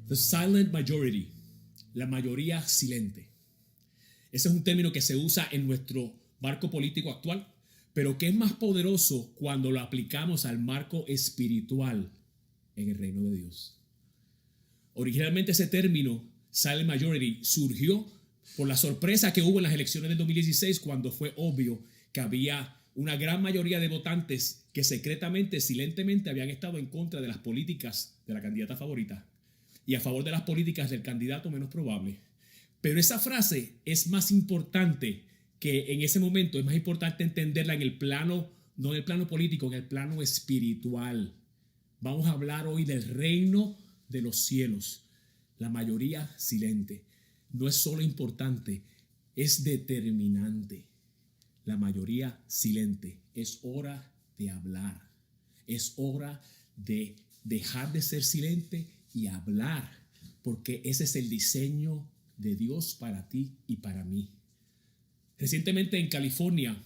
The silent majority, la mayoría silente. Ese es un término que se usa en nuestro marco político actual, pero que es más poderoso cuando lo aplicamos al marco espiritual en el reino de Dios. Originalmente ese término, silent majority, surgió por la sorpresa que hubo en las elecciones del 2016 cuando fue obvio que había una gran mayoría de votantes que secretamente, silentemente habían estado en contra de las políticas de la candidata favorita y a favor de las políticas del candidato menos probable. Pero esa frase es más importante que en ese momento, es más importante entenderla en el plano, no en el plano político, en el plano espiritual. Vamos a hablar hoy del reino de los cielos. La mayoría silente. No es solo importante, es determinante. La mayoría silente. Es hora de hablar. Es hora de dejar de ser silente y hablar, porque ese es el diseño de Dios para ti y para mí. Recientemente en California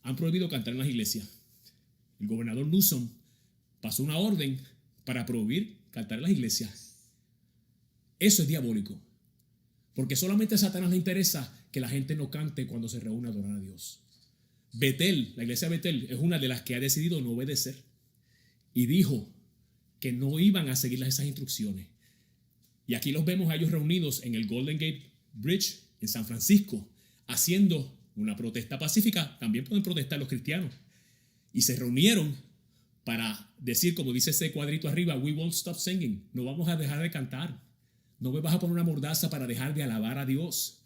han prohibido cantar en las iglesias. El gobernador Newsom pasó una orden para prohibir cantar en las iglesias. Eso es diabólico, porque solamente a Satanás le interesa que la gente no cante cuando se reúne a adorar a Dios. Betel, la iglesia de Betel, es una de las que ha decidido no obedecer y dijo que no iban a seguir esas instrucciones. Y aquí los vemos a ellos reunidos en el Golden Gate Bridge en San Francisco, haciendo una protesta pacífica. También pueden protestar los cristianos. Y se reunieron para decir, como dice ese cuadrito arriba, we won't stop singing. No vamos a dejar de cantar. No me vas a poner una mordaza para dejar de alabar a Dios.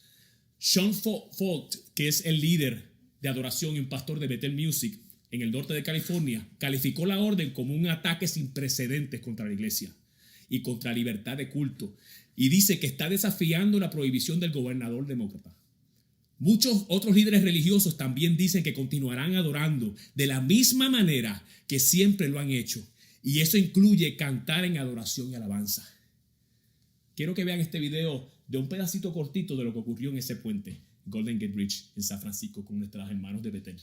Sean Feucht, que es el líder de adoración y un pastor de Bethel Music en el norte de California, calificó la orden como un ataque sin precedentes contra la iglesia y contra la libertad de culto, y dice que está desafiando la prohibición del gobernador demócrata. Muchos otros líderes religiosos también dicen que continuarán adorando de la misma manera que siempre lo han hecho, y eso incluye cantar en adoración y alabanza. Quiero que vean este video de un pedacito cortito de lo que ocurrió en ese puente, Golden Gate Bridge, en San Francisco, con nuestros hermanos de Bethel.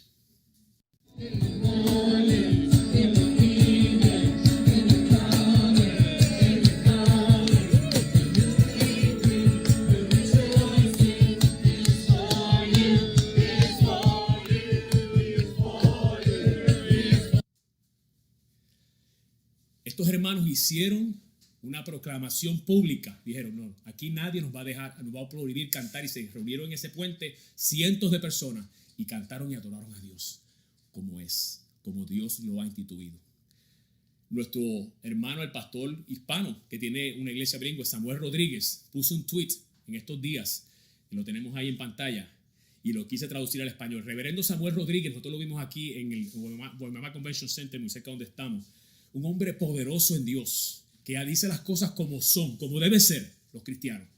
Estos hermanos hicieron una proclamación pública. Dijeron, no, aquí nadie nos va a dejar, nos va a prohibir cantar. Y se reunieron en ese puente cientos de personas y cantaron y adoraron a Dios como es, como Dios lo ha instituido. Nuestro hermano, el pastor hispano, que tiene una iglesia bilingüe, Samuel Rodríguez, puso un tweet en estos días, y lo tenemos ahí en pantalla, y lo quise traducir al español. Reverendo Samuel Rodríguez, nosotros lo vimos aquí en el Guaymama Convention Center, muy cerca donde estamos. Un hombre poderoso en Dios, que dice las cosas como son, como debe ser los cristianos.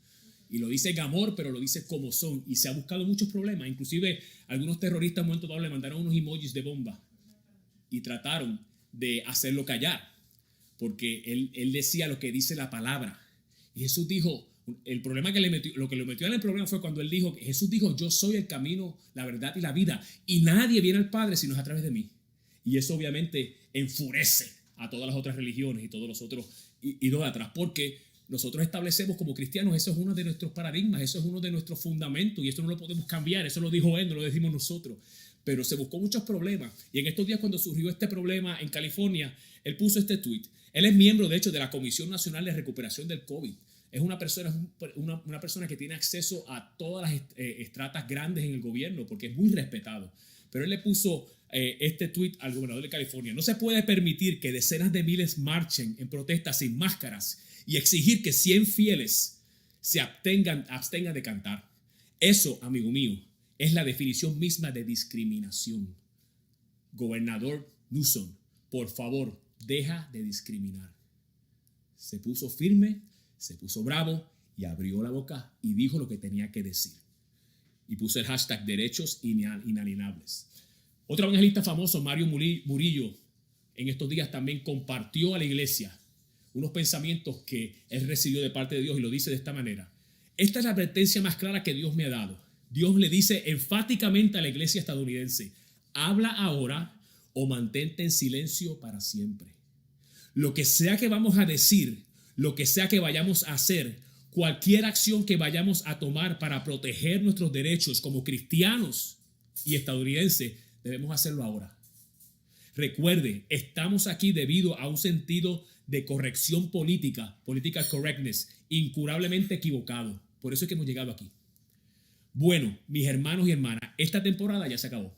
Y lo dice en amor, pero lo dice como son. Y se ha buscado muchos problemas. Inclusive algunos terroristas en un momento dado le mandaron unos emojis de bomba y trataron de hacerlo callar, porque él decía lo que dice la palabra. Y Jesús dijo, el problema que lo que lo metió en el problema fue cuando él dijo, Jesús dijo, yo soy el camino, la verdad y la vida, y nadie viene al Padre si no es a través de mí. Y eso obviamente enfurece a todas las otras religiones y todos los otros idólatras, porque nosotros establecemos como cristianos, eso es uno de nuestros paradigmas, eso es uno de nuestros fundamentos, y eso no lo podemos cambiar. Eso lo dijo él, no lo decimos nosotros. Pero se buscó muchos problemas, y en estos días, cuando surgió este problema en California, él puso este tweet. Él es miembro, de hecho, de la Comisión Nacional de Recuperación del COVID. Es una persona que tiene acceso a todas las estratas grandes en el gobierno, porque es muy respetado. Pero él le puso este tweet al gobernador de California: no se puede permitir que decenas de miles marchen en protestas sin máscaras y exigir que 100 fieles se abstengan de cantar. Eso, amigo mío, es la definición misma de discriminación. Gobernador Newsom, por favor, deja de discriminar. Se puso firme, se puso bravo y abrió la boca y dijo lo que tenía que decir. Y puso el hashtag derechos inalienables. Otro evangelista famoso, Mario Murillo, en estos días también compartió a la iglesia unos pensamientos que él recibió de parte de Dios, y lo dice de esta manera: esta es la advertencia más clara que Dios me ha dado. Dios le dice enfáticamente a la iglesia estadounidense: habla ahora o mantente en silencio para siempre. Lo que sea que vamos a decir lo que sea que vayamos a hacer, cualquier acción que vayamos a tomar para proteger nuestros derechos como cristianos y estadounidenses, debemos hacerlo ahora. Recuerde, estamos aquí debido a un sentido de corrección política, political correctness, incurablemente equivocado. Por eso es que hemos llegado aquí. Bueno, mis hermanos y hermanas, esta temporada ya se acabó.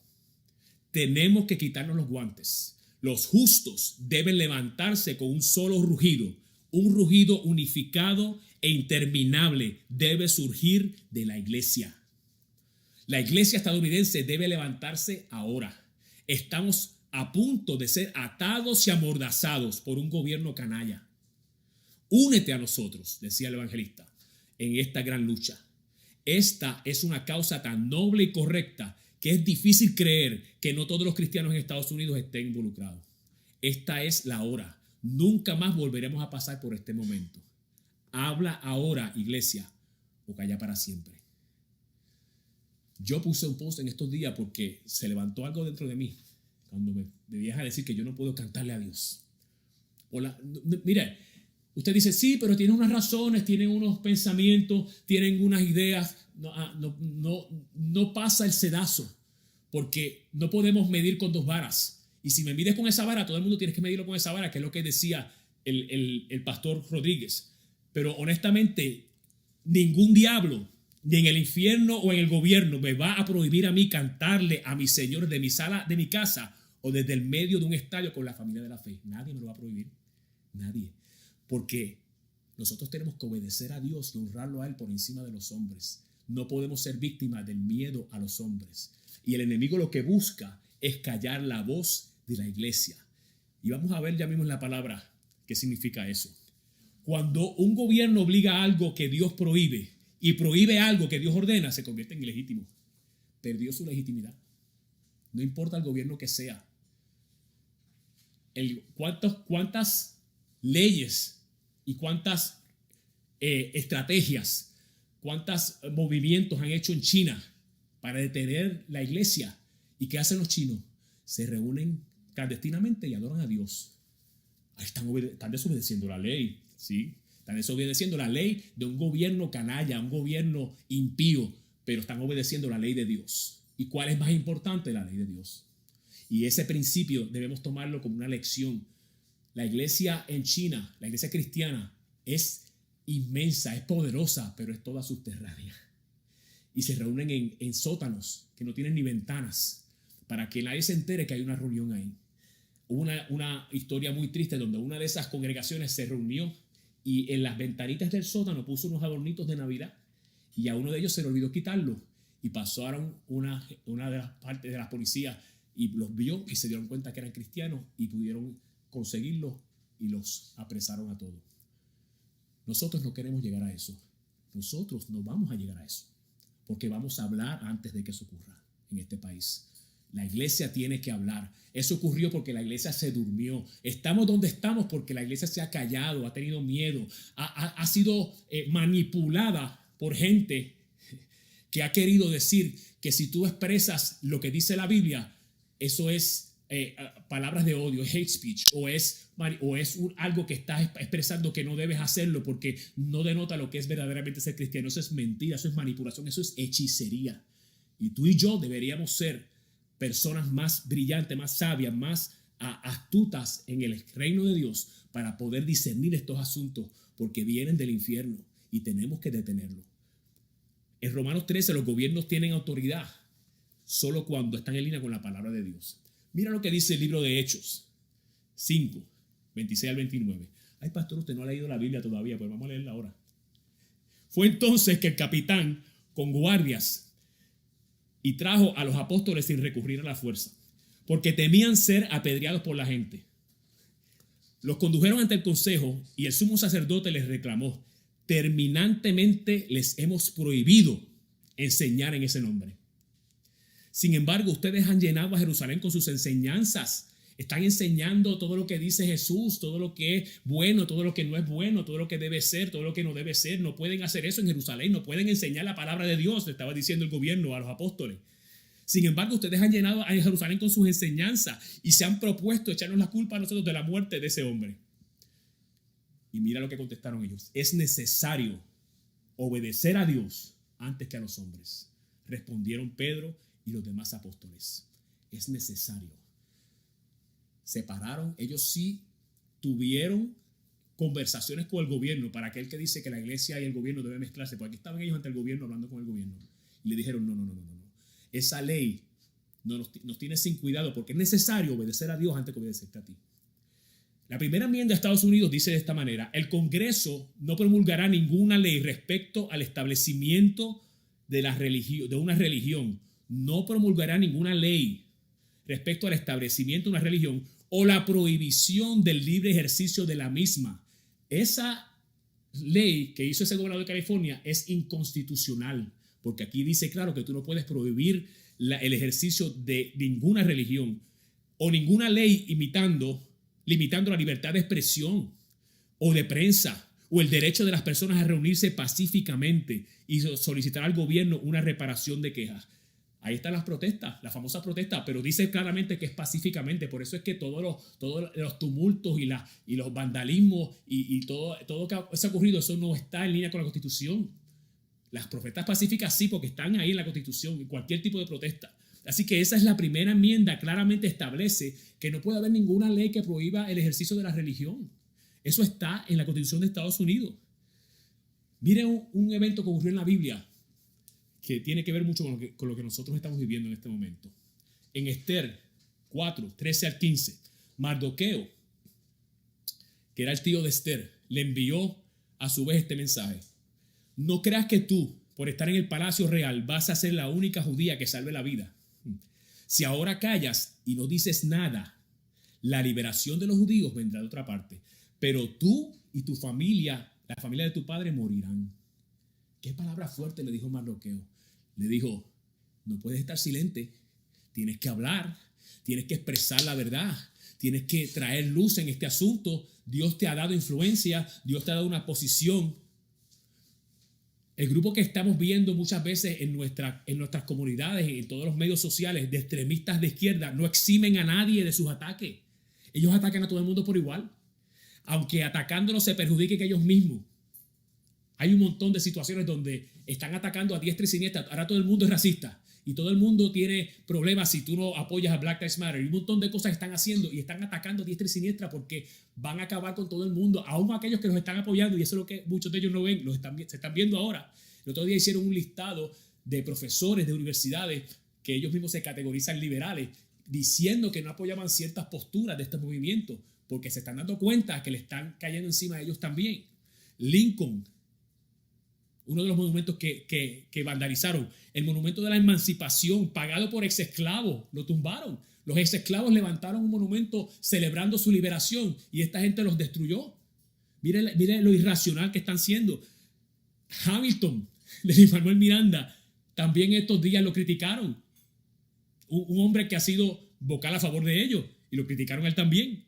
Tenemos que quitarnos los guantes. Los justos deben levantarse con un solo rugido. Un rugido unificado e interminable debe surgir de la iglesia. La iglesia estadounidense debe levantarse ahora. Estamos a punto de ser atados y amordazados por un gobierno canalla. Únete a nosotros, decía el evangelista, en esta gran lucha. Esta es una causa tan noble y correcta que es difícil creer que no todos los cristianos en Estados Unidos estén involucrados. Esta es la hora. Nunca más volveremos a pasar por este momento. Habla ahora, iglesia, o calla para siempre. Yo puse un post en estos días porque se levantó algo dentro de mí cuando me viaja a decir que yo no puedo cantarle a Dios. Mire, usted dice, sí, pero tiene unas razones, tiene unos pensamientos, tienen unas ideas. No pasa el sedazo, porque no podemos medir con dos varas. Y si me mides con esa vara, todo el mundo tiene que medirlo con esa vara, que es lo que decía el pastor Rodríguez. Pero honestamente, ningún diablo, ni en el infierno o en el gobierno, me va a prohibir a mí cantarle a mi Señor de mi sala, de mi casa, o desde el medio de un estadio con la familia de la fe. Nadie me lo va a prohibir. Nadie. Porque nosotros tenemos que obedecer a Dios y honrarlo a Él por encima de los hombres. No podemos ser víctimas del miedo a los hombres. Y el enemigo lo que busca es callar la voz de la iglesia. Y vamos a ver ya mismo en la palabra qué significa eso. Cuando un gobierno obliga a algo que Dios prohíbe y prohíbe algo que Dios ordena, se convierte en ilegítimo. Perdió su legitimidad. No importa el gobierno que sea. ¿Cuántas leyes y cuántas estrategias, cuántos movimientos han hecho en China para detener la iglesia? ¿Y qué hacen los chinos? Se reúnen clandestinamente y adoran a Dios. Están desobedeciendo la ley, ¿sí? Están desobedeciendo la ley de un gobierno canalla, un gobierno impío, pero están obedeciendo la ley de Dios. ¿Y cuál es más importante? La ley de Dios. Y ese principio debemos tomarlo como una lección. La iglesia en China, la iglesia cristiana, es inmensa, es poderosa, pero es toda subterránea. Y se reúnen en sótanos que no tienen ni ventanas para que nadie se entere que hay una reunión ahí. Hubo una historia muy triste donde una de esas congregaciones se reunió y en las ventanitas del sótano puso unos adornitos de Navidad y a uno de ellos se le olvidó quitarlo y pasaron una de las partes de la policía y los vio y se dieron cuenta que eran cristianos y pudieron conseguirlos y los apresaron a todos. Nosotros no queremos llegar a eso. Nosotros no vamos a llegar a eso porque vamos a hablar antes de que eso ocurra en este país. La iglesia tiene que hablar. Eso ocurrió porque la iglesia se durmió. Estamos donde estamos porque la iglesia se ha callado, ha tenido miedo, ha sido manipulada por gente que ha querido decir que si tú expresas lo que dice la Biblia, eso es palabras de odio, es hate speech, o es algo que estás expresando que no debes hacerlo porque no denota lo que es verdaderamente ser cristiano. Eso es mentira, eso es manipulación, eso es hechicería. Y tú y yo deberíamos ser personas más brillantes, más sabias, más astutas en el reino de Dios para poder discernir estos asuntos porque vienen del infierno y tenemos que detenerlo. En Romanos 13 los gobiernos tienen autoridad solo cuando están en línea con la palabra de Dios. Mira lo que dice el libro de Hechos 5, 26 al 29. Ay, pastor, usted no ha leído la Biblia todavía, pues vamos a leerla ahora. Fue entonces que el capitán con guardias y trajo a los apóstoles sin recurrir a la fuerza, porque temían ser apedreados por la gente. Los condujeron ante el consejo y el sumo sacerdote les reclamó: terminantemente les hemos prohibido enseñar en ese nombre. Sin embargo, ustedes han llenado a Jerusalén con sus enseñanzas. Están enseñando todo lo que dice Jesús, todo lo que es bueno, todo lo que no es bueno, todo lo que debe ser, todo lo que no debe ser. No pueden hacer eso en Jerusalén, no pueden enseñar la palabra de Dios, le estaba diciendo el gobierno a los apóstoles. Sin embargo, ustedes han llenado a Jerusalén con sus enseñanzas y se han propuesto echarnos la culpa a nosotros de la muerte de ese hombre. Y mira lo que contestaron ellos. Es necesario obedecer a Dios antes que a los hombres. Respondieron Pedro y los demás apóstoles. Es necesario. Se pararon. Ellos sí tuvieron conversaciones con el gobierno. Para aquel que dice que la iglesia y el gobierno deben mezclarse, porque aquí estaban ellos ante el gobierno hablando con el gobierno. Y le dijeron, no. Esa ley nos tiene sin cuidado porque es necesario obedecer a Dios antes que obedecerte a ti. La primera enmienda de Estados Unidos dice de esta manera: el Congreso no promulgará ninguna ley respecto al establecimiento de una religión. No promulgará ninguna ley respecto al establecimiento de una religión o la prohibición del libre ejercicio de la misma. Esa ley que hizo ese gobernador de California es inconstitucional, porque aquí dice claro que tú no puedes prohibir el ejercicio de ninguna religión o ninguna ley limitando la libertad de expresión o de prensa o el derecho de las personas a reunirse pacíficamente y solicitar al gobierno una reparación de quejas. Ahí están las protestas, las famosas protestas, pero dice claramente que es pacíficamente. Por eso es que todos los tumultos y los vandalismos y todo que se ha ocurrido, eso no está en línea con la Constitución. Las protestas pacíficas sí, porque están ahí en la Constitución, en cualquier tipo de protesta. Así que esa es la primera enmienda, claramente establece que no puede haber ninguna ley que prohíba el ejercicio de la religión. Eso está en la Constitución de Estados Unidos. Miren un evento que ocurrió en la Biblia que tiene que ver mucho con lo que nosotros estamos viviendo en este momento. En Esther 4, 13 al 15, Mardoqueo, que era el tío de Esther, le envió a su vez este mensaje: no creas que tú, por estar en el palacio real, vas a ser la única judía que salve la vida. Si ahora callas y no dices nada, la liberación de los judíos vendrá de otra parte, pero tú y tu familia, la familia de tu padre, morirán. ¿Qué palabra fuerte le dijo Mardoqueo? Le dijo: no puedes estar silente, tienes que hablar, tienes que expresar la verdad, tienes que traer luz en este asunto. Dios te ha dado influencia, Dios te ha dado una posición. El grupo que estamos viendo muchas veces en nuestras comunidades, en todos los medios sociales, de extremistas de izquierda, no eximen a nadie de sus ataques. Ellos atacan a todo el mundo por igual, aunque atacándolos se perjudiquen ellos mismos. Hay un montón de situaciones donde están atacando a diestra y siniestra. Ahora todo el mundo es racista y todo el mundo tiene problemas si tú no apoyas a Black Lives Matter. Y un montón de cosas que están haciendo y están atacando a diestra y siniestra porque van a acabar con todo el mundo, aún aquellos que los están apoyando. Y eso es lo que muchos de ellos no ven, se están viendo ahora. El otro día hicieron un listado de profesores de universidades que ellos mismos se categorizan liberales, diciendo que no apoyaban ciertas posturas de este movimiento porque se están dando cuenta que le están cayendo encima a ellos también. Lincoln, uno de los monumentos que vandalizaron, el monumento de la emancipación pagado por exesclavos, lo tumbaron. Los exesclavos levantaron un monumento celebrando su liberación y esta gente los destruyó. Mire lo irracional que están siendo. Hamilton, de Lin-Manuel Miranda, también estos días lo criticaron. Un hombre que ha sido vocal a favor de ellos y lo criticaron a él también.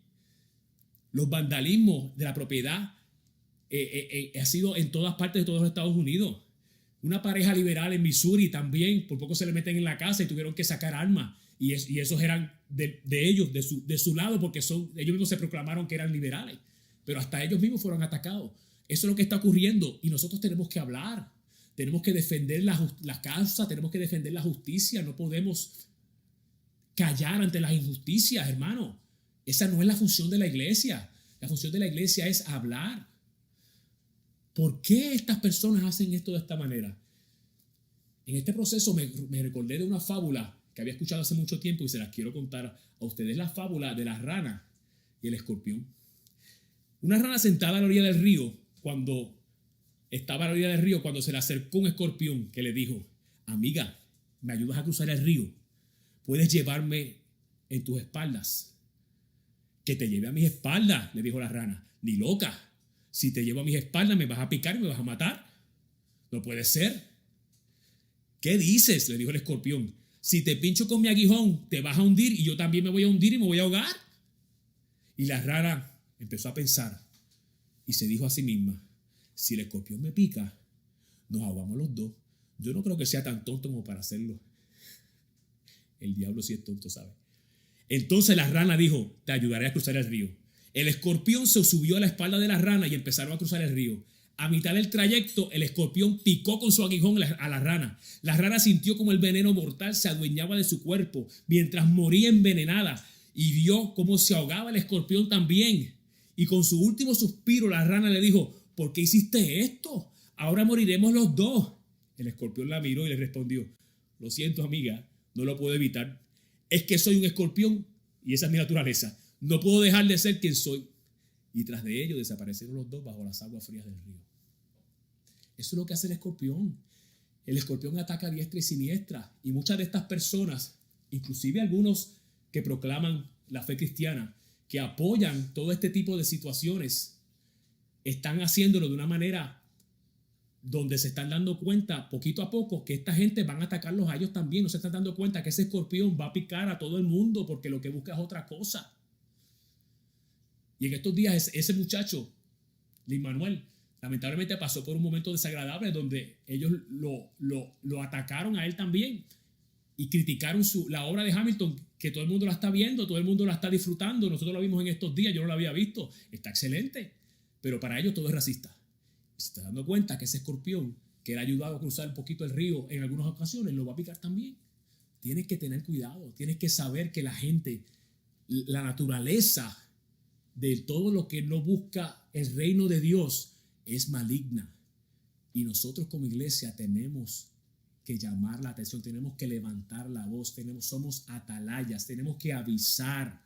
Los vandalismos de la propiedad ha sido en todas partes de todos los Estados Unidos. Una pareja liberal en Missouri también, por poco se le meten en la casa y tuvieron que sacar armas. Y esos eran de ellos, de su lado, porque ellos mismos se proclamaron que eran liberales. Pero hasta ellos mismos fueron atacados. Eso es lo que está ocurriendo y nosotros tenemos que hablar. Tenemos que defender la causa, tenemos que defender la justicia. No podemos callar ante las injusticias, hermano. Esa no es la función de la iglesia. La función de la iglesia es hablar. ¿Por qué estas personas hacen esto de esta manera? En este proceso me recordé de una fábula que había escuchado hace mucho tiempo y se las quiero contar a ustedes. La fábula de la rana y el escorpión. Una rana sentada a la orilla del río, cuando se le acercó un escorpión que le dijo: amiga, ¿me ayudas a cruzar el río? ¿Puedes llevarme en tus espaldas? Que te lleve a mis espaldas, le dijo la rana. Ni loca. Si te llevo a mis espaldas me vas a picar y me vas a matar. No puede ser. ¿Qué dices?, le dijo el escorpión. Si te pincho con mi aguijón te vas a hundir y yo también me voy a hundir y me voy a ahogar. Y la rana empezó a pensar y se dijo a sí misma: si el escorpión me pica, nos ahogamos los dos. Yo no creo que sea tan tonto como para hacerlo. El diablo sí es tonto, ¿sabe? Entonces la rana dijo: te ayudaré a cruzar el río. El escorpión se subió a la espalda de la rana y empezaron a cruzar el río. A mitad del trayecto, el escorpión picó con su aguijón a la rana. La rana sintió como el veneno mortal se adueñaba de su cuerpo mientras moría envenenada y vio cómo se ahogaba el escorpión también. Y con su último suspiro, la rana le dijo: ¿por qué hiciste esto? Ahora moriremos los dos. El escorpión la miró y le respondió: lo siento, amiga, no lo puedo evitar. Es que soy un escorpión y esa es mi naturaleza. No puedo dejar de ser quien soy. Y tras de ello desaparecieron los dos bajo las aguas frías del río. Eso es lo que hace el escorpión. El escorpión ataca a diestra y siniestra. Y muchas de estas personas, inclusive algunos que proclaman la fe cristiana, que apoyan todo este tipo de situaciones, están haciéndolo de una manera donde se están dando cuenta poquito a poco que esta gente van a atacarlos a ellos también. No se están dando cuenta que ese escorpión va a picar a todo el mundo porque lo que busca es otra cosa. Y en estos días ese muchacho, Lin Manuel, lamentablemente pasó por un momento desagradable donde ellos lo atacaron a él también y criticaron la obra de Hamilton, que todo el mundo la está viendo, todo el mundo la está disfrutando. Nosotros la vimos en estos días, yo no la había visto, está excelente, pero para ellos todo es racista. Y se está dando cuenta que ese escorpión que le ha ayudado a cruzar un poquito el río en algunas ocasiones lo va a picar también. Tienes que tener cuidado, tienes que saber que la gente, la naturaleza de todo lo que no busca el reino de Dios es maligna. Y nosotros como iglesia tenemos que llamar la atención, tenemos que levantar la voz, somos atalayas, tenemos que avisar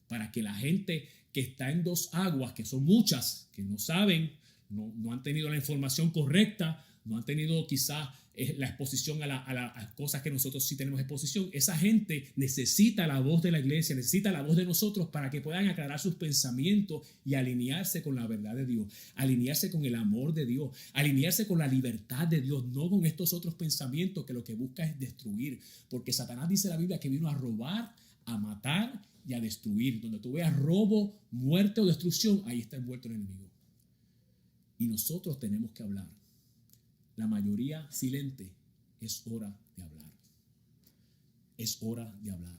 para que la gente que está en dos aguas, que son muchas, que no saben, no han tenido la información correcta, no han tenido quizás la exposición a las cosas que nosotros sí tenemos exposición. Esa gente necesita la voz de la iglesia, necesita la voz de nosotros para que puedan aclarar sus pensamientos y alinearse con la verdad de Dios, alinearse con el amor de Dios, alinearse con la libertad de Dios, no con estos otros pensamientos que lo que busca es destruir. Porque Satanás dice en la Biblia que vino a robar, a matar y a destruir. Donde tú veas robo, muerte o destrucción, ahí está envuelto el enemigo. Y nosotros tenemos que hablar. La mayoría silente. Es hora de hablar. Es hora de hablar.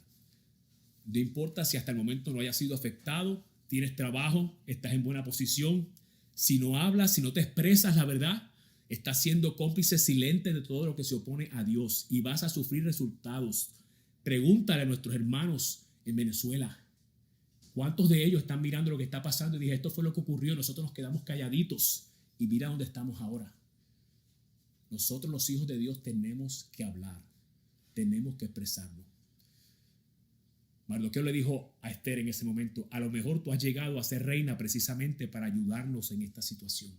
No importa si hasta el momento no hayas sido afectado, tienes trabajo, estás en buena posición. Si no hablas, si no te expresas la verdad, estás siendo cómplice silente de todo lo que se opone a Dios y vas a sufrir resultados. Pregúntale a nuestros hermanos en Venezuela. ¿Cuántos de ellos están mirando lo que está pasando y dije, esto fue lo que ocurrió, nosotros nos quedamos calladitos y mira dónde estamos ahora? Nosotros los hijos de Dios tenemos que hablar, tenemos que expresarlo. Mardoqueo le dijo a Esther en ese momento, a lo mejor tú has llegado a ser reina precisamente para ayudarnos en esta situación.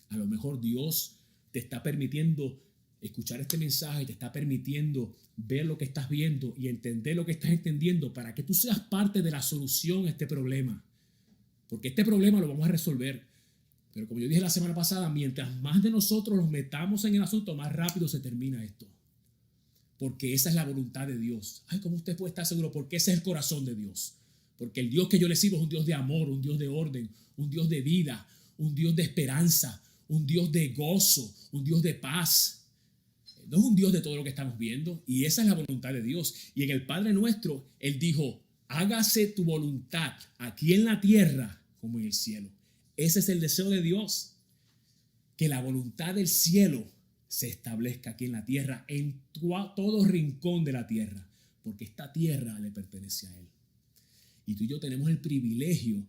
A lo mejor Dios te está permitiendo escuchar este mensaje, te está permitiendo ver lo que estás viendo y entender lo que estás entendiendo para que tú seas parte de la solución a este problema. Porque este problema lo vamos a resolver. Pero como yo dije la semana pasada, mientras más de nosotros nos metamos en el asunto, más rápido se termina esto. Porque esa es la voluntad de Dios. Ay, ¿cómo usted puede estar seguro? Porque ese es el corazón de Dios. Porque el Dios que yo le sirvo es un Dios de amor, un Dios de orden, un Dios de vida, un Dios de esperanza, un Dios de gozo, un Dios de paz. No es un Dios de todo lo que estamos viendo. Y esa es la voluntad de Dios. Y en el Padre Nuestro, Él dijo, hágase tu voluntad aquí en la tierra como en el cielo. Ese es el deseo de Dios, que la voluntad del cielo se establezca aquí en la tierra, en todo rincón de la tierra, porque esta tierra le pertenece a Él. Y tú y yo tenemos el privilegio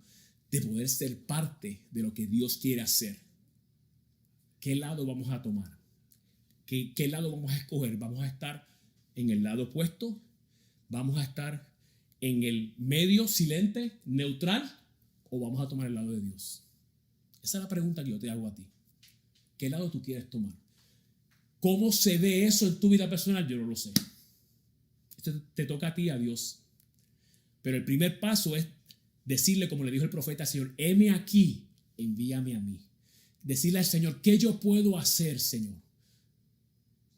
de poder ser parte de lo que Dios quiere hacer. ¿Qué lado vamos a tomar? ¿Qué lado vamos a escoger? ¿Vamos a estar en el lado opuesto? ¿Vamos a estar en el medio, silente, neutral? ¿O vamos a tomar el lado de Dios? Esa es la pregunta que yo te hago a ti. ¿Qué lado tú quieres tomar? ¿Cómo se ve eso en tu vida personal? Yo no lo sé. Esto te toca a ti, a Dios. Pero el primer paso es decirle, como le dijo el profeta al Señor, heme aquí, envíame a mí. Decirle al Señor, ¿qué yo puedo hacer, Señor,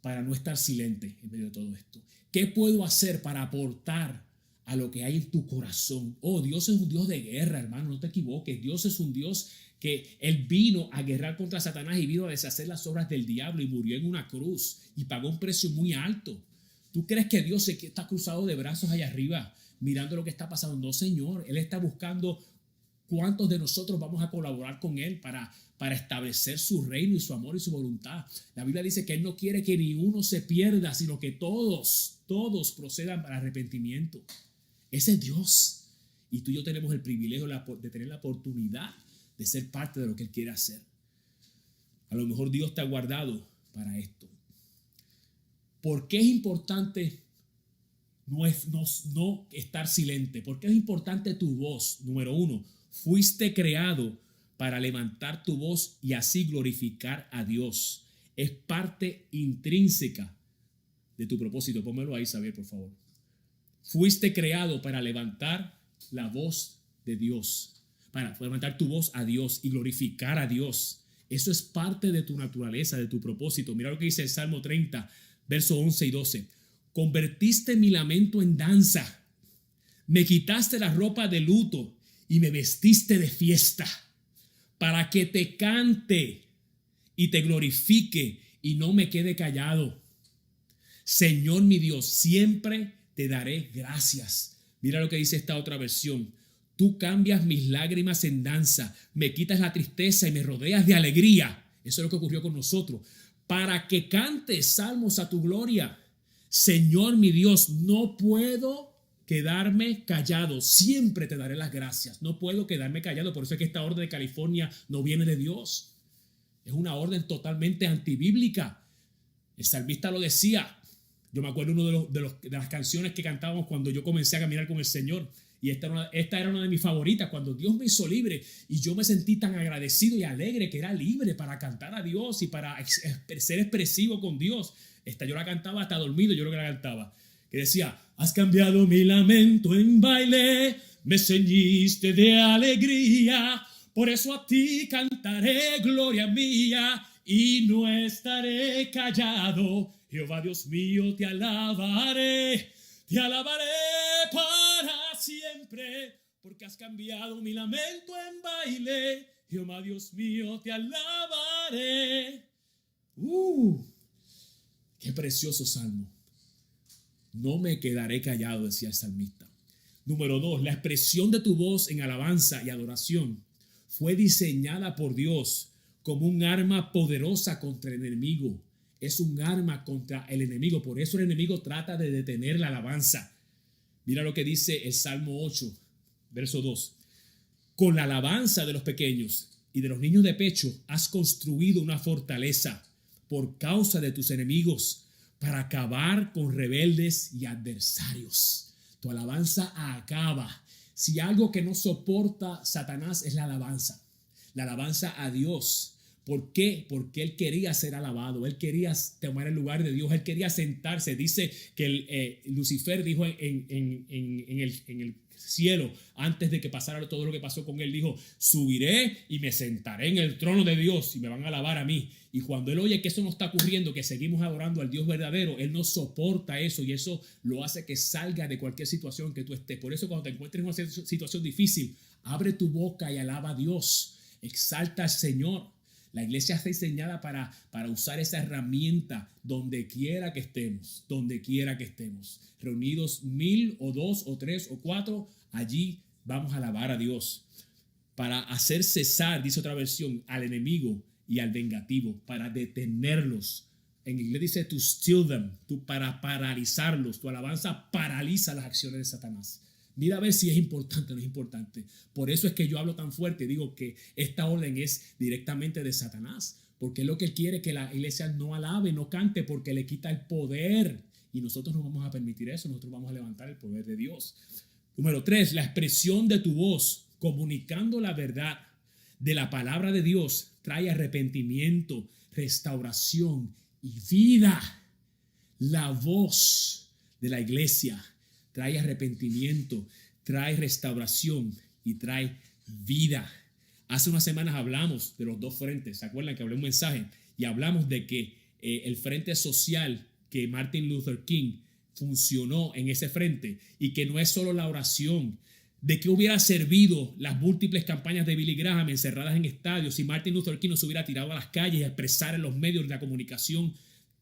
para no estar silente en medio de todo esto? ¿Qué puedo hacer para aportar a lo que hay en tu corazón? Oh, Dios es un Dios de guerra, hermano, no te equivoques. Dios es un Dios que Él vino a guerrar contra Satanás y vino a deshacer las obras del diablo y murió en una cruz y pagó un precio muy alto. ¿Tú crees que Dios está cruzado de brazos allá arriba mirando lo que está pasando. No, Señor, Él está buscando cuántos de nosotros vamos a colaborar con Él para establecer su reino y su amor y su voluntad. La Biblia dice que Él no quiere que ni uno se pierda, sino que todos procedan al arrepentimiento. Ese es Dios. Y tú y yo tenemos el privilegio de tener la oportunidad de ser parte de lo que Él quiere hacer. A lo mejor Dios te ha guardado para esto. ¿Por qué es importante no estar silente? ¿Por qué es importante tu voz? Número uno, fuiste creado para levantar tu voz y así glorificar a Dios. Es parte intrínseca de tu propósito. Pónmelo ahí, Xavier, por favor. Fuiste creado para levantar la voz de Dios, para levantar tu voz a Dios y glorificar a Dios. Eso es parte de tu naturaleza, de tu propósito. Mira lo que dice el Salmo 30, versos 11 y 12. Convertiste mi lamento en danza, me quitaste la ropa de luto y me vestiste de fiesta, para que te cante y te glorifique y no me quede callado. Señor mi Dios, siempre te daré gracias. Mira lo que dice esta otra versión. Tú cambias mis lágrimas en danza, me quitas la tristeza y me rodeas de alegría. Eso es lo que ocurrió con nosotros. Para que cantes salmos a tu gloria. Señor mi Dios, no puedo quedarme callado. Siempre te daré las gracias. No puedo quedarme callado. Por eso es que esta orden de California no viene de Dios. Es una orden totalmente antibíblica. El salmista lo decía. Yo me acuerdo de las canciones que cantábamos cuando yo comencé a caminar con el Señor. Y esta era una de mis favoritas, cuando Dios me hizo libre y yo me sentí tan agradecido y alegre que era libre para cantar a Dios y para ser expresivo con Dios. Esta yo la cantaba hasta dormido, yo lo que la cantaba. Que decía, has cambiado mi lamento en baile, me ceñiste de alegría, por eso a ti cantaré gloria mía y no estaré callado. Jehová Dios mío, te alabaré para siempre, porque has cambiado mi lamento en baile. Jehová Dios mío, te alabaré. Qué precioso salmo. No me quedaré callado, decía el salmista. Número 2, la expresión de tu voz en alabanza y adoración fue diseñada por Dios como un arma poderosa contra el enemigo. Es un arma contra el enemigo. Por eso el enemigo trata de detener la alabanza. Mira lo que dice el Salmo 8, verso 2. Con la alabanza de los pequeños y de los niños de pecho has construido una fortaleza por causa de tus enemigos para acabar con rebeldes y adversarios. Tu alabanza acaba. Si algo que no soporta Satanás es la alabanza a Dios. ¿Por qué? Porque él quería ser alabado, él quería tomar el lugar de Dios, él quería sentarse. Dice que Lucifer dijo en el cielo, antes de que pasara todo lo que pasó con él, dijo, subiré y me sentaré en el trono de Dios y me van a alabar a mí. Y cuando él oye que eso no está ocurriendo, que seguimos adorando al Dios verdadero, él no soporta eso y eso lo hace que salga de cualquier situación que tú estés. Por eso cuando te encuentres en una situación difícil, abre tu boca y alaba a Dios, exalta al Señor. La iglesia está diseñada para usar esa herramienta donde quiera que estemos, reunidos 1000 o 2 o 3 o 4, allí vamos a alabar a Dios para hacer cesar, dice otra versión, al enemigo y al vengativo, para detenerlos. En inglés dice to still them, para paralizarlos. Tu alabanza paraliza las acciones de Satanás. Mira a ver si es importante o no es importante. Por eso es que yo hablo tan fuerte y digo que esta orden es directamente de Satanás, porque es lo que él quiere, que la iglesia no alabe, no cante, porque le quita el poder. Y nosotros no vamos a permitir eso, nosotros vamos a levantar el poder de Dios. Número 3, la expresión de tu voz, comunicando la verdad de la palabra de Dios, trae arrepentimiento, restauración y vida. La voz de la iglesia trae arrepentimiento, trae restauración y trae vida. Hace unas semanas hablamos de los dos frentes. ¿Se acuerdan que hablé un mensaje? Y hablamos de que el frente social que Martin Luther King funcionó en ese frente y que no es solo la oración. ¿De qué hubiera servido las múltiples campañas de Billy Graham encerradas en estadios si Martin Luther King no se hubiera tirado a las calles y a expresar en los medios de la comunicación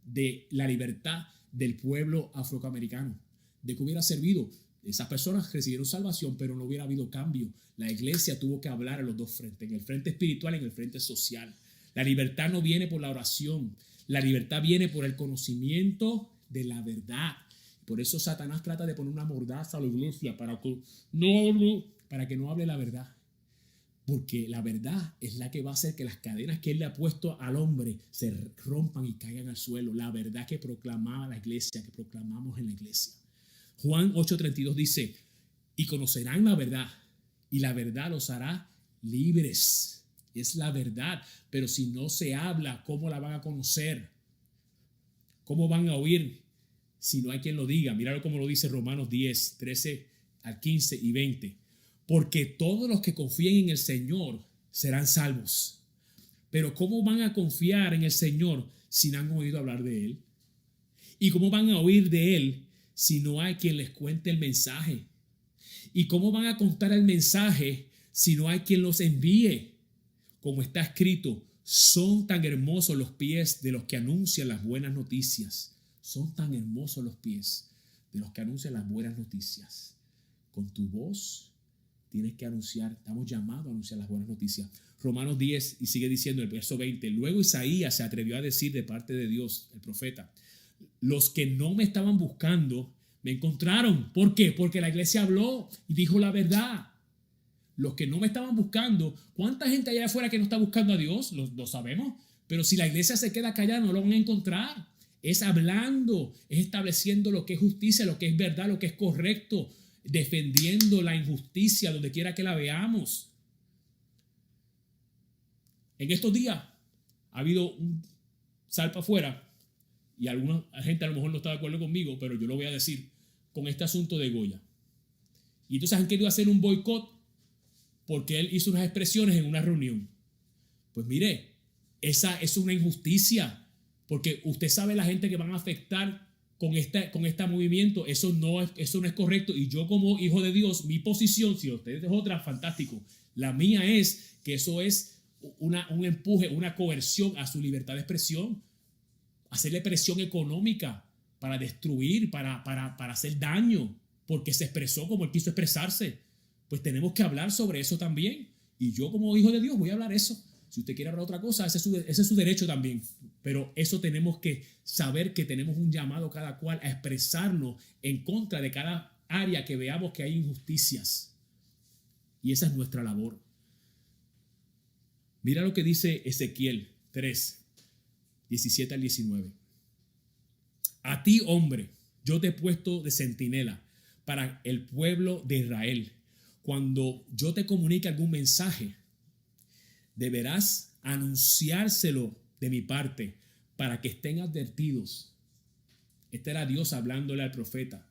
de la libertad del pueblo afroamericano? ¿De qué hubiera servido? Esas personas recibieron salvación, pero no hubiera habido cambio. La iglesia tuvo que hablar en los dos frentes, en el frente espiritual y en el frente social. La libertad no viene por la oración, la libertad viene por el conocimiento de la verdad. Por eso Satanás trata de poner una mordaza a la iglesia para que no hable la verdad. Porque la verdad es la que va a hacer que las cadenas que él le ha puesto al hombre se rompan y caigan al suelo. La verdad que proclamaba la iglesia, que proclamamos en la iglesia. Juan 8:32 dice, y conocerán la verdad, y la verdad los hará libres. Es la verdad, pero si no se habla, ¿cómo la van a conocer? ¿Cómo van a oír si no hay quien lo diga? Míralo como lo dice Romanos 10, 13 al 15 y 20. Porque todos los que confíen en el Señor serán salvos. Pero ¿cómo van a confiar en el Señor si no han oído hablar de Él? ¿Y cómo van a oír de Él si no hay quien les cuente el mensaje? ¿Y cómo van a contar el mensaje si no hay quien los envíe? Como está escrito, son tan hermosos los pies de los que anuncian las buenas noticias. Son tan hermosos los pies de los que anuncian las buenas noticias. Con tu voz tienes que anunciar, estamos llamados a anunciar las buenas noticias. Romanos 10 y sigue diciendo el verso 20. Luego Isaías se atrevió a decir de parte de Dios, el profeta, los que no me estaban buscando me encontraron. ¿Por qué? Porque la iglesia habló y dijo la verdad. Los que no me estaban buscando, ¿cuánta gente allá afuera que no está buscando a Dios? Lo sabemos, pero si la iglesia se queda callada no lo van a encontrar. Es hablando, es estableciendo lo que es justicia, lo que es verdad, lo que es correcto, defendiendo la injusticia donde quiera que la veamos. En estos días ha habido un salpa afuera y alguna gente a lo mejor no está de acuerdo conmigo, pero yo lo voy a decir con este asunto de Goya. Y entonces han querido hacer un boicot porque él hizo unas expresiones en una reunión. Pues mire, esa es una injusticia, porque usted sabe la gente que van a afectar con este movimiento. Eso no es correcto. Y yo como hijo de Dios, mi posición, si usted es otra, fantástico. La mía es que eso es un empuje, una coerción a su libertad de expresión. Hacerle presión económica para destruir, para hacer daño, porque se expresó como él quiso expresarse. Pues tenemos que hablar sobre eso también. Y yo como hijo de Dios voy a hablar eso. Si usted quiere hablar otra cosa, ese es su derecho también. Pero eso tenemos que saber que tenemos un llamado cada cual a expresarnos en contra de cada área que veamos que hay injusticias. Y esa es nuestra labor. Mira lo que dice Ezequiel 3, 17 al 19. A ti, hombre, yo te he puesto de centinela para el pueblo de Israel. Cuando yo te comunique algún mensaje, deberás anunciárselo de mi parte para que estén advertidos. Este era Dios hablándole al profeta.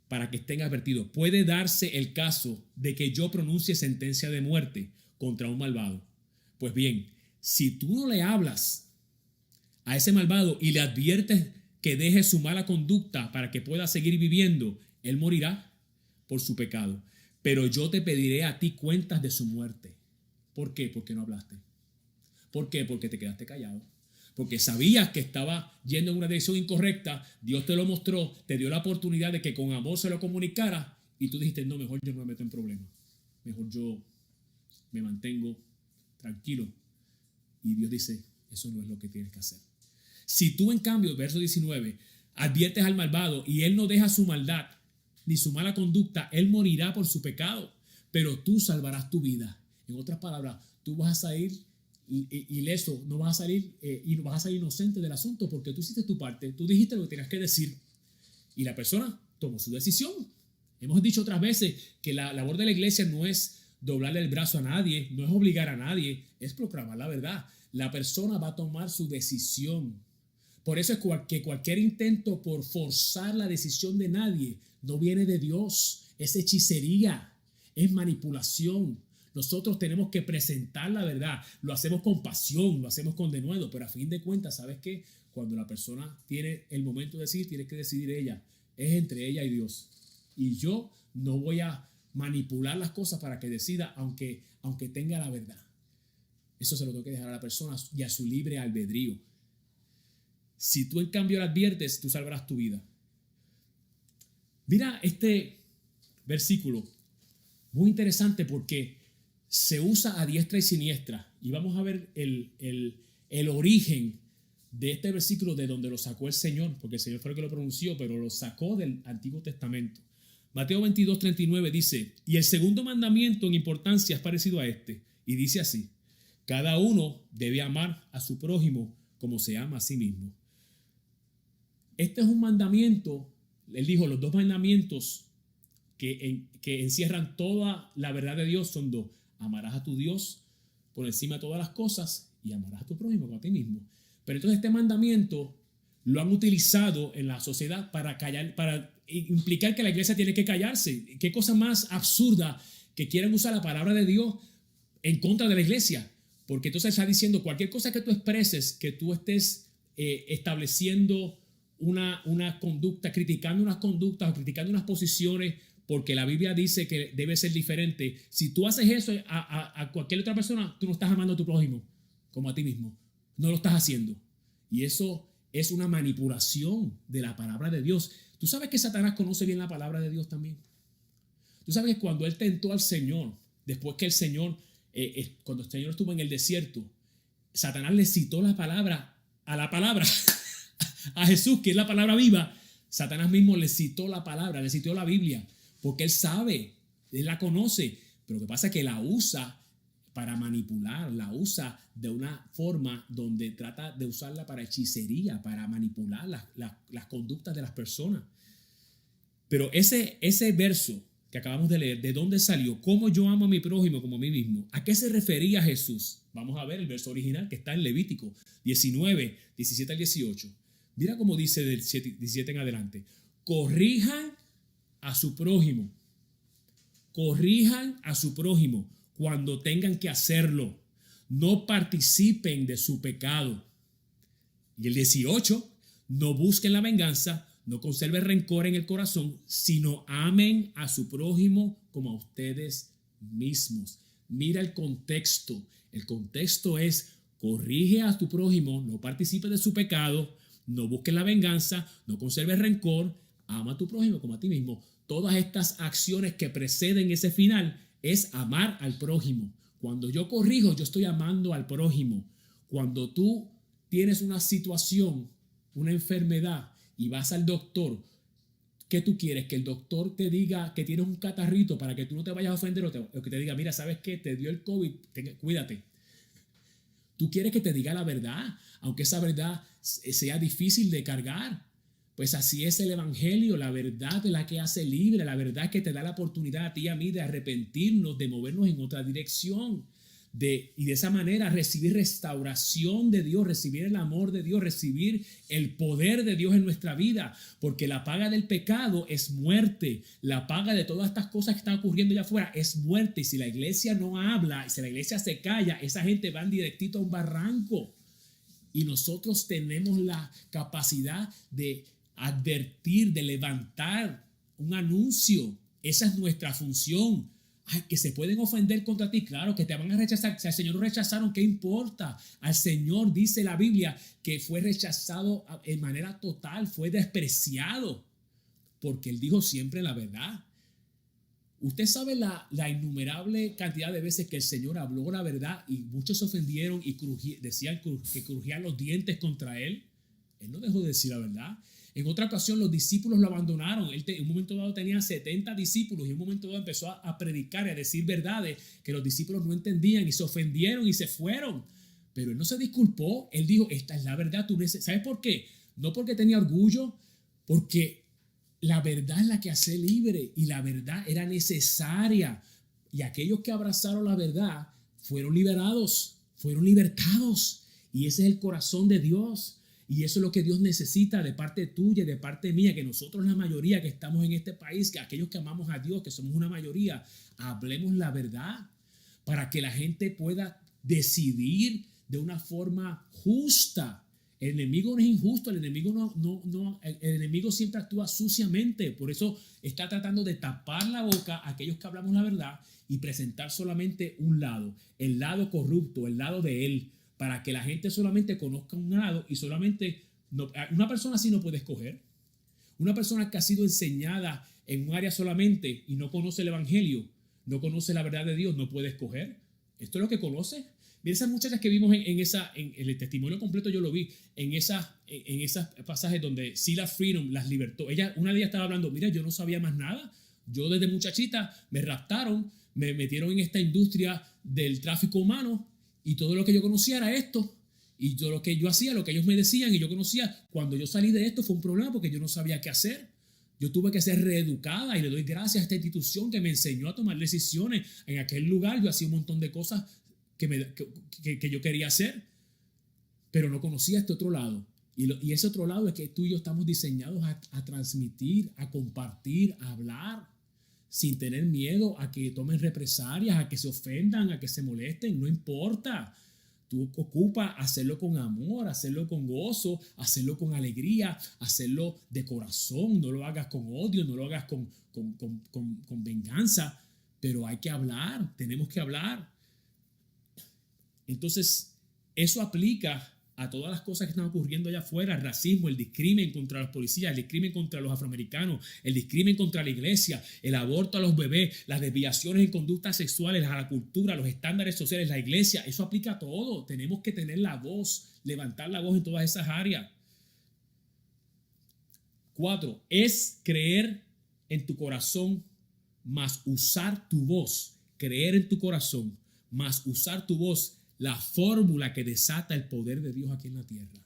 Para que estén advertidos. Puede darse el caso de que yo pronuncie sentencia de muerte contra un malvado. Pues bien, si tú no le hablas a ese malvado y le adviertes que deje su mala conducta para que pueda seguir viviendo, él morirá por su pecado. Pero yo te pediré a ti cuentas de su muerte. ¿Por qué? Porque no hablaste. ¿Por qué? Porque te quedaste callado. Porque sabías que estaba yendo en una dirección incorrecta. Dios te lo mostró, te dio la oportunidad de que con amor se lo comunicara y tú dijiste, no, mejor yo no me meto en problemas. Mejor yo me mantengo tranquilo. Y Dios dice, eso no es lo que tienes que hacer. Si tú, en cambio, verso 19, adviertes al malvado y él no deja su maldad ni su mala conducta, él morirá por su pecado, pero tú salvarás tu vida. En otras palabras, tú vas a salir ileso, no vas a salir y vas a salir inocente del asunto porque tú hiciste tu parte, tú dijiste lo que tenías que decir y la persona tomó su decisión. Hemos dicho otras veces que la labor de la iglesia no es doblarle el brazo a nadie, no es obligar a nadie, es proclamar la verdad. La persona va a tomar su decisión. Por eso es que cualquier intento por forzar la decisión de nadie no viene de Dios, es hechicería, es manipulación. Nosotros tenemos que presentar la verdad, lo hacemos con pasión, lo hacemos con denuedo, pero a fin de cuentas, ¿sabes qué? Cuando la persona tiene el momento de decir, tiene que decidir ella, es entre ella y Dios. Y yo no voy a manipular las cosas para que decida, aunque tenga la verdad. Eso se lo tengo que dejar a la persona y a su libre albedrío. Si tú en cambio la adviertes, tú salvarás tu vida. Mira este versículo, muy interesante porque se usa a diestra y siniestra. Y vamos a ver el origen de este versículo, de donde lo sacó el Señor, porque el Señor fue el que lo pronunció, pero lo sacó del Antiguo Testamento. Mateo 22:39 dice, y el segundo mandamiento en importancia es parecido a este, y dice así, cada uno debe amar a su prójimo como se ama a sí mismo. Este es un mandamiento, él dijo, los dos mandamientos que encierran toda la verdad de Dios son dos. Amarás a tu Dios por encima de todas las cosas y amarás a tu prójimo como a ti mismo. Pero entonces este mandamiento lo han utilizado en la sociedad para callar, para implicar que la iglesia tiene que callarse. ¿Qué cosa más absurda que quieran usar la palabra de Dios en contra de la iglesia? Porque entonces está diciendo cualquier cosa que tú expreses, que tú estés estableciendo una conducta, criticando unas conductas o criticando unas posiciones, porque la Biblia dice que debe ser diferente. Si tú haces eso a cualquier otra persona, tú no estás amando a tu prójimo como a ti mismo. No lo estás haciendo. Y eso es una manipulación de la palabra de Dios. Tú sabes que Satanás conoce bien la palabra de Dios también. Tú sabes que cuando él tentó al Señor, después que el Señor, cuando el Señor estuvo en el desierto, Satanás le citó la palabra, a Jesús, que es la palabra viva. Satanás mismo le citó la palabra, le citó la Biblia, porque él sabe, él la conoce, pero lo que pasa es que la usa para manipular, la usa de una forma donde trata de usarla para hechicería, para manipular las conductas de las personas. Pero ese verso que acabamos de leer, ¿de dónde salió? ¿Cómo yo amo a mi prójimo como a mí mismo? ¿A qué se refería Jesús? Vamos a ver el verso original que está en Levítico 19, 17 al 18. Mira cómo dice del 17 en adelante. Corrijan a su prójimo. Corrijan a su prójimo cuando tengan que hacerlo. No participen de su pecado. Y el 18, no busquen la venganza, no conserven rencor en el corazón, sino amen a su prójimo como a ustedes mismos. Mira el contexto. El contexto es, corrige a tu prójimo, no participe de su pecado, no busques la venganza, no conserves rencor, ama a tu prójimo como a ti mismo. Todas estas acciones que preceden ese final es amar al prójimo. Cuando yo corrijo, yo estoy amando al prójimo. Cuando tú tienes una situación, una enfermedad y vas al doctor, ¿qué tú quieres? Que el doctor te diga que tienes un catarrito para que tú no te vayas a ofender, o que te diga, mira, ¿sabes qué? Te dio el COVID, cuídate. Tú quieres que te diga la verdad, aunque esa verdad sea difícil de cargar. Pues así es el evangelio, la verdad es la que hace libre, la verdad que te da la oportunidad a ti y a mí de arrepentirnos, de movernos en otra dirección, y de esa manera recibir restauración de Dios, recibir el amor de Dios, recibir el poder de Dios en nuestra vida, porque la paga del pecado es muerte, la paga de todas estas cosas que están ocurriendo allá afuera es muerte, y si la iglesia no habla, y si la iglesia se calla, esa gente va directito a un barranco, y nosotros tenemos la capacidad de advertir, de levantar un anuncio. Esa es nuestra función. Ay, que se pueden ofender contra ti, claro, que te van a rechazar. Si al Señor lo rechazaron, ¿qué importa? Al Señor dice la Biblia que fue rechazado en manera total, fue despreciado, porque Él dijo siempre la verdad. Usted sabe la innumerable cantidad de veces que el Señor habló la verdad y muchos se ofendieron y decían que crujían los dientes contra Él. Él no dejó de decir la verdad. En otra ocasión los discípulos lo abandonaron. Él en un momento dado tenía 70 discípulos y en un momento dado empezó a predicar y a decir verdades que los discípulos no entendían y se ofendieron y se fueron. Pero él no se disculpó. Él dijo, esta es la verdad. ¿Sabes por qué? No porque tenía orgullo, porque la verdad es la que hace libre y la verdad era necesaria. Y aquellos que abrazaron la verdad fueron liberados, fueron libertados. Y ese es el corazón de Dios. Y eso es lo que Dios necesita de parte tuya y de parte mía, que nosotros, la mayoría que estamos en este país, que aquellos que amamos a Dios, que somos una mayoría, hablemos la verdad para que la gente pueda decidir de una forma justa. El enemigo no es injusto, el enemigo siempre actúa suciamente, por eso está tratando de tapar la boca a aquellos que hablamos la verdad y presentar solamente un lado, el lado corrupto, el lado de él, para que la gente solamente conozca un lado y solamente una persona así no puede escoger. Una persona que ha sido enseñada en un área solamente y no conoce el evangelio, no conoce la verdad de Dios, no puede escoger. Esto es lo que conoce. Mira esas muchachas que vimos en el testimonio completo, yo lo vi, en esas pasajes donde Sila Freedom las libertó. Una de ellas estaba hablando, mira, yo no sabía más nada. Yo desde muchachita me raptaron, me metieron en esta industria del tráfico humano y todo lo que yo conocía era esto. Y yo lo que yo hacía, lo que ellos me decían y yo conocía, cuando yo salí de esto fue un problema porque yo no sabía qué hacer. Yo tuve que ser reeducada y le doy gracias a esta institución que me enseñó a tomar decisiones. En aquel lugar yo hacía un montón de cosas que yo quería hacer, pero no conocía este otro lado. Y ese otro lado es que tú y yo estamos diseñados a transmitir, a compartir, a hablar, sin tener miedo a que tomen represalias, a que se ofendan, a que se molesten, no importa. Tú ocupas hacerlo con amor, hacerlo con gozo, hacerlo con alegría, hacerlo de corazón. No lo hagas con odio, no lo hagas con venganza, pero hay que hablar, tenemos que hablar. Entonces, eso aplica a todas las cosas que están ocurriendo allá afuera: el racismo, el discrimen contra los policías, el discrimen contra los afroamericanos, el discrimen contra la iglesia, el aborto a los bebés, las desviaciones en conductas sexuales, a la cultura, los estándares sociales, la iglesia. Eso aplica a todo. Tenemos que tener la voz, levantar la voz en todas esas áreas. 4, es creer en tu corazón más usar tu voz. Creer en tu corazón más usar tu voz. La fórmula que desata el poder de Dios aquí en la tierra.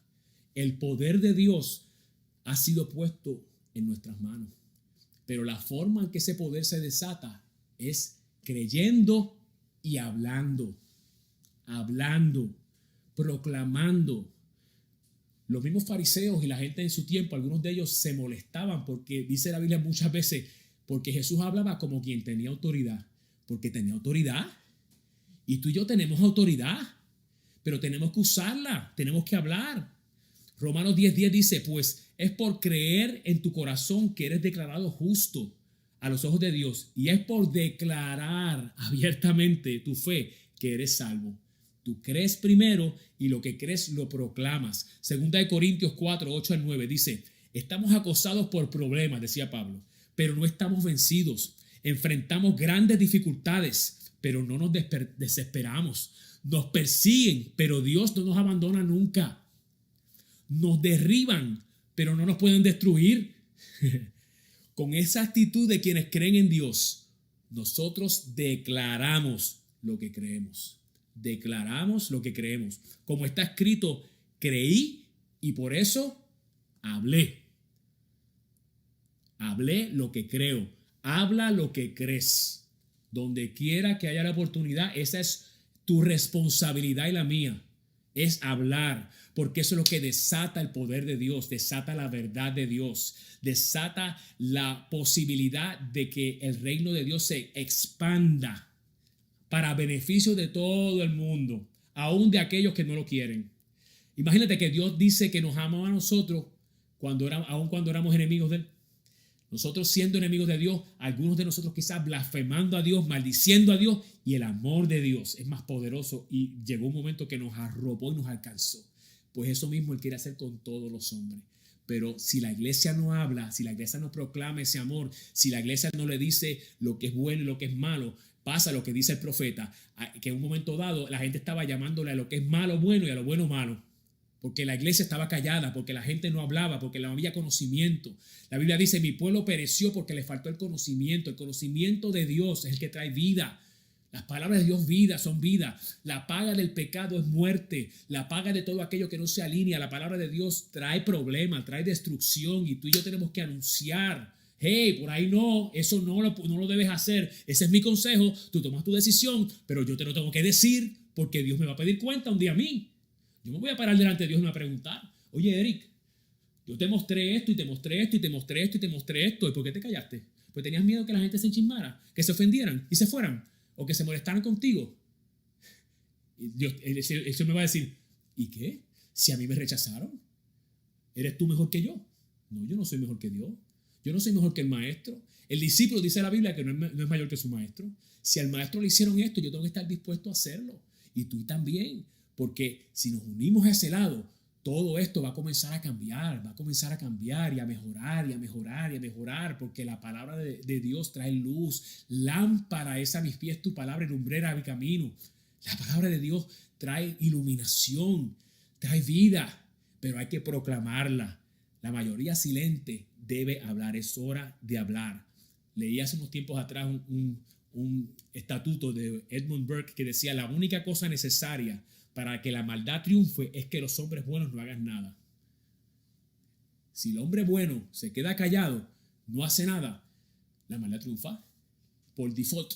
El poder de Dios ha sido puesto en nuestras manos. Pero la forma en que ese poder se desata es creyendo y hablando. Hablando, proclamando. Los mismos fariseos y la gente en su tiempo, algunos de ellos se molestaban porque dice la Biblia muchas veces, porque Jesús hablaba como quien tenía autoridad. Porque tenía autoridad. Y tú y yo tenemos autoridad, pero tenemos que usarla, tenemos que hablar. Romanos 10:10 dice, pues es por creer en tu corazón que eres declarado justo a los ojos de Dios, y es por declarar abiertamente tu fe que eres salvo. Tú crees primero y lo que crees lo proclamas. Segunda de Corintios 4:8-9 dice, estamos acosados por problemas, decía Pablo, pero no estamos vencidos. Enfrentamos grandes dificultades, pero no nos desesperamos. Nos persiguen, pero Dios no nos abandona nunca. Nos derriban, pero no nos pueden destruir. Con esa actitud de quienes creen en Dios, nosotros declaramos lo que creemos. Declaramos lo que creemos. Como está escrito, creí y por eso hablé. Hablé lo que creo. Habla lo que crees. Donde quiera que haya la oportunidad, esa es tu responsabilidad y la mía. Es hablar, porque eso es lo que desata el poder de Dios, desata la verdad de Dios, desata la posibilidad de que el reino de Dios se expanda para beneficio de todo el mundo, aún de aquellos que no lo quieren. Imagínate que Dios dice que nos ama a nosotros aun cuando éramos enemigos de Él. Nosotros siendo enemigos de Dios, algunos de nosotros quizás blasfemando a Dios, maldiciendo a Dios, y el amor de Dios es más poderoso y llegó un momento que nos arropó y nos alcanzó. Pues eso mismo Él quiere hacer con todos los hombres. Pero si la iglesia no habla, si la iglesia no proclama ese amor, si la iglesia no le dice lo que es bueno y lo que es malo, pasa lo que dice el profeta, que en un momento dado la gente estaba llamándole a lo que es malo bueno y a lo bueno malo. Porque la iglesia estaba callada, porque la gente no hablaba, porque no había conocimiento. La Biblia dice, mi pueblo pereció porque le faltó el conocimiento. El conocimiento de Dios es el que trae vida. Las palabras de Dios son vida. La paga del pecado es muerte. La paga de todo aquello que no se alinea. La palabra de Dios trae problemas, trae destrucción. Y tú y yo tenemos que anunciar. Hey, por ahí no, eso no lo debes hacer. Ese es mi consejo. Tú tomas tu decisión, pero yo te lo tengo que decir porque Dios me va a pedir cuenta un día a mí. Yo me voy a parar delante de Dios y me voy a preguntar, oye, Eric, yo te mostré esto y te mostré esto y te mostré esto y te mostré esto. ¿Y por qué te callaste? Pues tenías miedo que la gente se enchismara, que se ofendieran y se fueran, o que se molestaran contigo. Y Dios, eso me va a decir, ¿y qué? Si a mí me rechazaron, ¿eres tú mejor que yo? No, yo no soy mejor que Dios. Yo no soy mejor que el maestro. El discípulo dice la Biblia que no es mayor que su maestro. Si al maestro le hicieron esto, yo tengo que estar dispuesto a hacerlo. Y tú también. Porque si nos unimos a ese lado, todo esto va a comenzar a cambiar, y a mejorar y a mejorar y a mejorar, porque la palabra de Dios trae luz. Lámpara es a mis pies tu palabra y lumbrera a mi camino. La palabra de Dios trae iluminación, trae vida, pero hay que proclamarla. La mayoría silente debe hablar, es hora de hablar. Leí hace unos tiempos atrás un estatuto de Edmund Burke que decía: la única cosa necesaria para que la maldad triunfe es que los hombres buenos no hagan nada. Si el hombre bueno se queda callado, no hace nada, la maldad triunfa por default,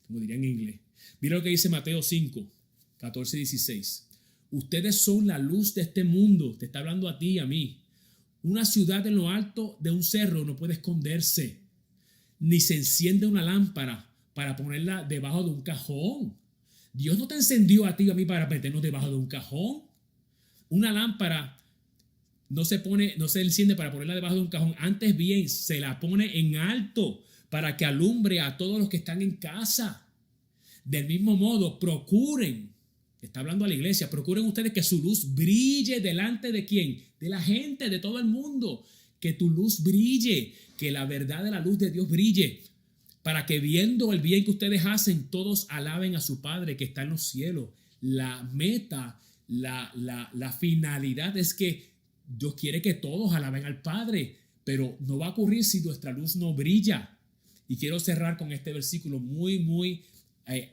como dirían en inglés. Mira lo que dice Mateo 5, 14 y 16. Ustedes son la luz de este mundo. Te está hablando a ti y a mí. Una ciudad en lo alto de un cerro no puede esconderse, ni se enciende una lámpara para ponerla debajo de un cajón. Dios no te encendió a ti y a mí para meternos debajo de un cajón. Una lámpara no se enciende para ponerla debajo de un cajón. Antes bien, se la pone en alto para que alumbre a todos los que están en casa. Del mismo modo, procuren, está hablando a la iglesia, procuren ustedes que su luz brille delante de ¿quién? De la gente, de todo el mundo. Que tu luz brille, que la verdad de la luz de Dios brille, para que viendo el bien que ustedes hacen, todos alaben a su Padre que está en los cielos. La meta, la finalidad es que Dios quiere que todos alaben al Padre, pero no va a ocurrir si nuestra luz no brilla. Y quiero cerrar con este versículo muy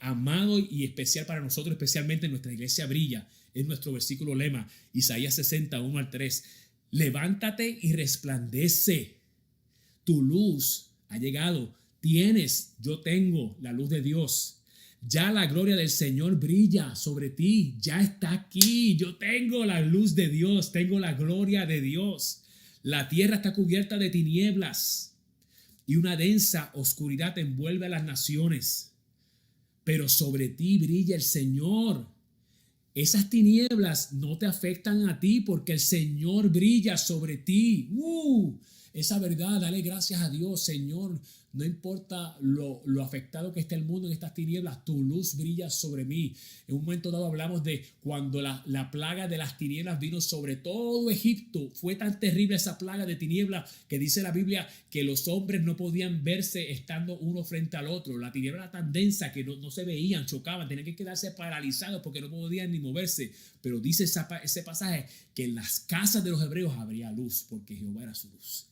amado y especial para nosotros, especialmente en nuestra iglesia Brilla. Es nuestro versículo lema, Isaías 61 al 3. Levántate y resplandece. Tu luz ha llegado. Yo tengo la luz de Dios. Ya la gloria del Señor brilla sobre ti. Ya está aquí. Yo tengo la luz de Dios. Tengo la gloria de Dios. La tierra está cubierta de tinieblas y una densa oscuridad envuelve a las naciones. Pero sobre ti brilla el Señor. Esas tinieblas no te afectan a ti porque el Señor brilla sobre ti. Esa verdad, dale gracias a Dios, Señor. No importa lo afectado que esté el mundo en estas tinieblas, tu luz brilla sobre mí. En un momento dado hablamos de cuando la plaga de las tinieblas vino sobre todo Egipto. Fue tan terrible esa plaga de tinieblas que dice la Biblia que los hombres no podían verse estando uno frente al otro. La tiniebla era tan densa que no se veían, chocaban, tenían que quedarse paralizados porque no podían ni moverse. Pero dice ese pasaje que en las casas de los hebreos habría luz porque Jehová era su luz.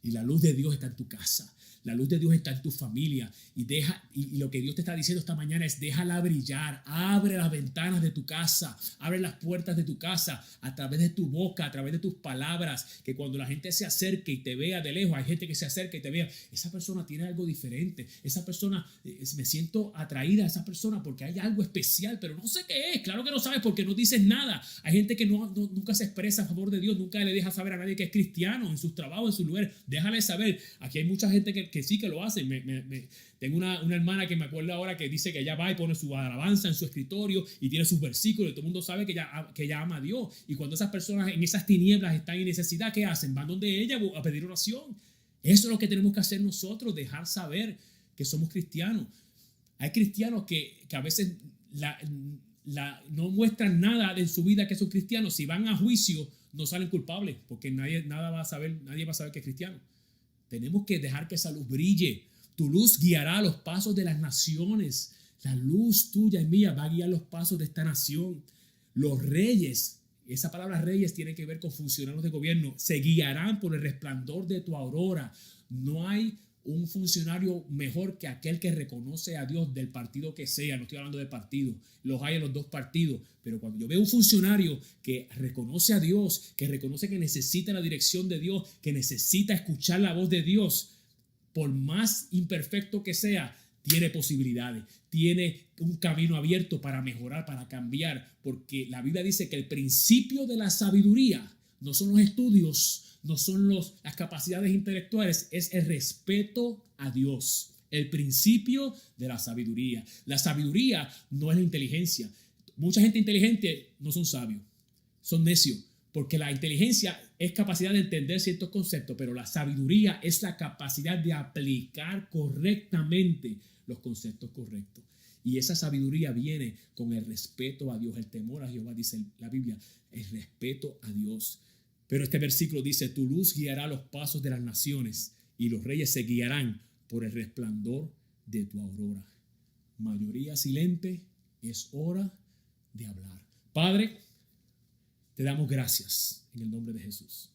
Y la luz de Dios está en tu casa. La luz de Dios está en tu familia. Y lo que Dios te está diciendo esta mañana es: déjala brillar. Abre las ventanas de tu casa. Abre las puertas de tu casa a través de tu boca, a través de tus palabras. Que cuando la gente se acerque y te vea de lejos, hay gente que se acerca y te vea. Esa persona tiene algo diferente. Esa persona, me siento atraída a esa persona porque hay algo especial, pero no sé qué es. Claro que no sabes porque no dices nada. Hay gente que nunca se expresa a favor de Dios. Nunca le deja saber a nadie que es cristiano en sus trabajos, en su lugar. Déjale saber. Aquí hay mucha gente que sí que lo hace. Tengo una hermana que me acuerdo ahora que dice que ella va y pone su alabanza en su escritorio y tiene sus versículos y todo el mundo sabe que ella ama a Dios. Y cuando esas personas en esas tinieblas están en necesidad, ¿qué hacen? Van donde ella a pedir oración. Eso es lo que tenemos que hacer nosotros, dejar saber que somos cristianos. Hay cristianos que a veces no muestran nada en su vida que son cristianos. Si van a juicio no salen culpables porque nadie va a saber que es cristiano. Tenemos que dejar que esa luz brille. Tu luz guiará los pasos de las naciones. La luz tuya y mía va a guiar los pasos de esta nación. Los reyes, esa palabra reyes tiene que ver con funcionarios de gobierno, se guiarán por el resplandor de tu aurora. No hay un funcionario mejor que aquel que reconoce a Dios del partido que sea. No estoy hablando de partido, los hay en los dos partidos, pero cuando yo veo un funcionario que reconoce a Dios, que reconoce que necesita la dirección de Dios, que necesita escuchar la voz de Dios, por más imperfecto que sea, tiene posibilidades, tiene un camino abierto para mejorar, para cambiar, porque la Biblia dice que el principio de la sabiduría no son los estudios, no son las capacidades intelectuales, es el respeto a Dios. El principio de la sabiduría. La sabiduría no es la inteligencia. Mucha gente inteligente no son sabios, son necios, porque la inteligencia es capacidad de entender ciertos conceptos, pero la sabiduría es la capacidad de aplicar correctamente los conceptos correctos. Y esa sabiduría viene con el respeto a Dios, el temor a Jehová, dice la Biblia, el respeto a Dios. Pero este versículo dice, tu luz guiará los pasos de las naciones y los reyes se guiarán por el resplandor de tu aurora. Mayoría silente, es hora de hablar. Padre, te damos gracias en el nombre de Jesús.